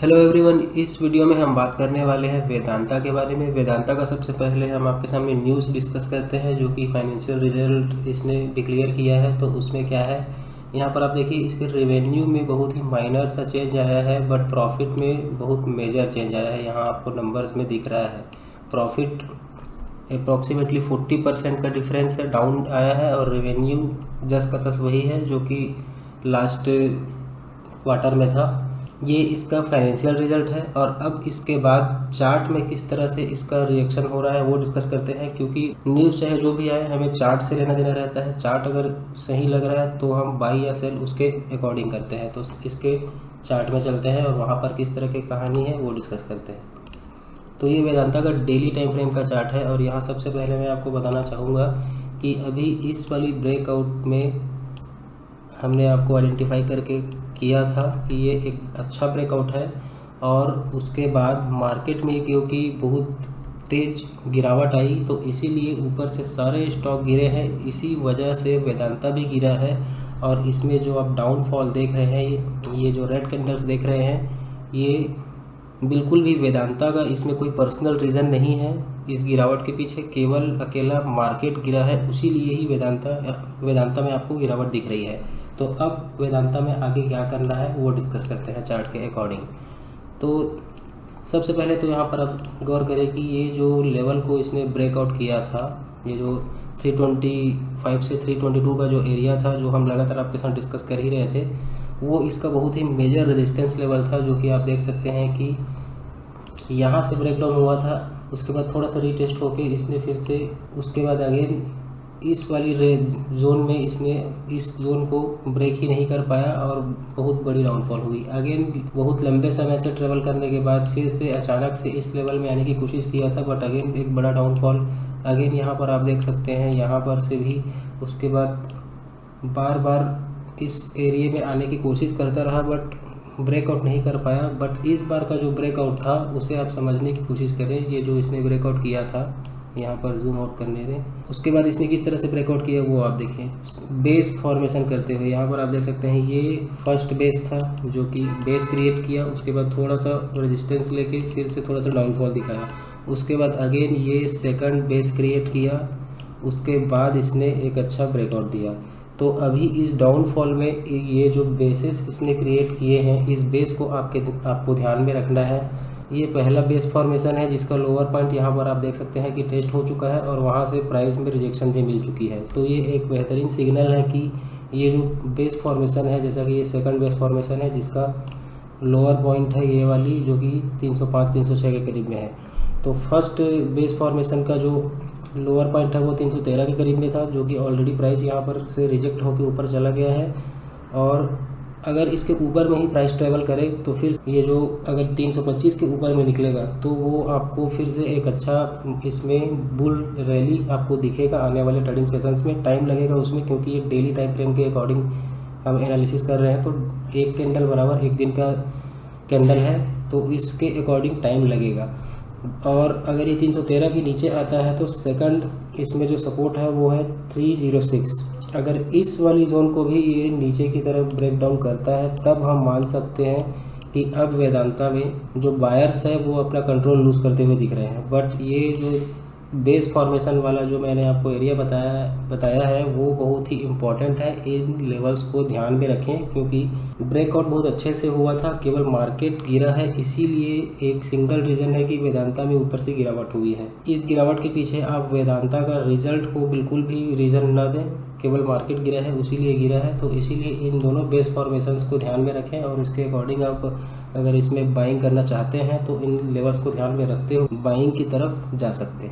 Hello everyone, इस video में हम बात करने वाले हैं वेदांता के बारे में। वेदांता का सबसे पहले हम आपके सामने न्यूज़ डिस्कस करते हैं जो कि फाइनेंशियल रिजल्ट इसने डिक्लेयर किया है। तो उसमें क्या है, यहाँ पर आप देखिए इसके रेवेन्यू में बहुत ही माइनर सा चेंज आया है, बट प्रॉफिट में बहुत मेजर चेंज आया है। यहाँ आपको नंबर्स में दिख रहा है प्रॉफिट अप्रॉक्सीमेटली 40% का डिफरेंस है, डाउन आया है, और रेवेन्यू जस्ट का तस वही है जो कि लास्ट क्वार्टर में था। ये इसका फाइनेंशियल रिजल्ट है। और अब इसके बाद चार्ट में किस तरह से इसका रिएक्शन हो रहा है वो डिस्कस करते हैं, क्योंकि न्यूज़ चाहे जो भी आए हमें चार्ट से लेना देना रहता है। चार्ट अगर सही लग रहा है तो हम बाई या सेल उसके अकॉर्डिंग करते हैं। तो इसके चार्ट में चलते हैं और वहाँ पर किस तरह की कहानी है वो डिस्कस करते हैं। तो ये वेदांता का डेली टाइम फ्रेम का चार्ट है। और यहाँ सबसे पहले मैं आपको बताना चाहूँगा कि अभी इस वाली ब्रेकआउट में हमने आपको आइडेंटिफाई करके किया था कि ये एक अच्छा ब्रेकआउट है। और उसके बाद मार्केट में क्योंकि बहुत तेज़ गिरावट आई तो इसीलिए ऊपर से सारे स्टॉक गिरे हैं, इसी वजह से वेदांता भी गिरा है। और इसमें जो आप डाउनफॉल देख रहे हैं, ये जो रेड कैंडल्स देख रहे हैं, ये बिल्कुल भी वेदांता का इसमें कोई पर्सनल रीज़न नहीं है। इस गिरावट के पीछे केवल अकेला मार्केट गिरा है, उसीलिए ही वेदांता में आपको गिरावट दिख रही है। तो अब वेदांता में आगे क्या करना है वो डिस्कस करते हैं चार्ट के अकॉर्डिंग। तो सबसे पहले तो यहाँ पर आप गौर करें कि ये जो लेवल को इसने ब्रेकआउट किया था, ये जो 325 से 322 का जो एरिया था, जो हम लगातार आपके साथ डिस्कस कर ही रहे थे, वो इसका बहुत ही मेजर रेजिस्टेंस लेवल था, जो कि आप देख सकते हैं कि यहाँ से ब्रेकडाउन हुआ था। उसके बाद थोड़ा सा रीटेस्ट होके इसने फिर से उसके बाद अगेन इस वाली जोन में इसने इस जोन को ब्रेक ही नहीं कर पाया और बहुत बड़ी डाउनफॉल हुई। अगेन बहुत लंबे समय से ट्रेवल करने के बाद फिर से अचानक से इस लेवल में आने की कोशिश किया था, बट अगेन एक बड़ा डाउनफॉल। अगेन यहाँ पर आप देख सकते हैं, यहाँ पर से भी उसके बाद बार बार इस एरिया में आने की कोशिश करता रहा, बट ब्रेकआउट नहीं कर पाया। बट इस बार का जो ब्रेकआउट था उसे आप समझने की कोशिश करें। ये जो इसने ब्रेकआउट किया था, यहाँ पर जूम आउट करने दें, उसके बाद इसने किस तरह से ब्रेकआउट किया वो आप देखें। बेस फॉर्मेशन करते हुए यहाँ पर आप देख सकते हैं, ये फर्स्ट बेस था जो कि बेस क्रिएट किया, उसके बाद थोड़ा सा रेजिस्टेंस लेके फिर से थोड़ा सा डाउनफॉल दिखाया। उसके बाद अगेन ये सेकंड बेस क्रिएट किया, उसके बाद इसने एक अच्छा ब्रेकआउट दिया। तो अभी इस डाउनफॉल में ये जो बेसिस इसने क्रिएट किए हैं, इस बेस को आपको ध्यान में रखना है। ये पहला बेस फॉर्मेशन है जिसका लोअर पॉइंट यहाँ पर आप देख सकते हैं कि टेस्ट हो चुका है और वहाँ से प्राइस में रिजेक्शन भी मिल चुकी है। तो ये एक बेहतरीन सिग्नल है कि ये जो बेस फॉर्मेशन है, जैसा कि ये सेकंड बेस फॉर्मेशन है जिसका लोअर पॉइंट है ये वाली, जो कि 305-306 के करीब में है। तो फर्स्ट बेस फॉर्मेशन का जो लोअर पॉइंट है वो 313 के करीब में था, जो कि ऑलरेडी प्राइस यहाँ पर से रिजेक्ट होकर ऊपर चला गया है। और अगर इसके ऊपर में ही प्राइस ट्रेवल करे तो फिर ये जो अगर 325 के ऊपर में निकलेगा तो वो आपको फिर से एक अच्छा इसमें बुल रैली आपको दिखेगा आने वाले ट्रेडिंग सेशंस में। टाइम लगेगा उसमें, क्योंकि ये डेली टाइम फ्रेम के अकॉर्डिंग हम एनालिसिस कर रहे हैं। तो एक कैंडल बराबर एक दिन का कैंडल है, तो इसके अकॉर्डिंग टाइम लगेगा। और अगर ये 313 के नीचे आता है तो सेकंड इसमें जो सपोर्ट है वो है 306। अगर इस वाली जोन को भी ये नीचे की तरफ ब्रेक डाउन करता है तब हम मान सकते हैं कि अब वेदांता में जो बायर्स है वो अपना कंट्रोल लूज़ करते हुए दिख रहे हैं। बट ये जो बेस फॉर्मेशन वाला जो मैंने आपको एरिया बताया है वो बहुत ही इम्पॉर्टेंट है। इन लेवल्स को ध्यान में रखें, क्योंकि ब्रेकआउट बहुत अच्छे से हुआ था, केवल मार्केट गिरा है। इसीलिए एक सिंगल रीज़न है कि वेदांता में ऊपर से गिरावट हुई है। इस गिरावट के पीछे आप वेदांता का रिजल्ट को बिल्कुल भी रीज़न ना दें, केवल मार्केट गिरा है उसीलिए गिरा है। तो इसीलिए इन दोनों बेस फॉर्मेशंस को ध्यान में रखें और इसके अकॉर्डिंग आप अगर इसमें बाइंग करना चाहते हैं तो इन लेवल्स को ध्यान में रखते हुए बाइंग की तरफ जा सकते हैं।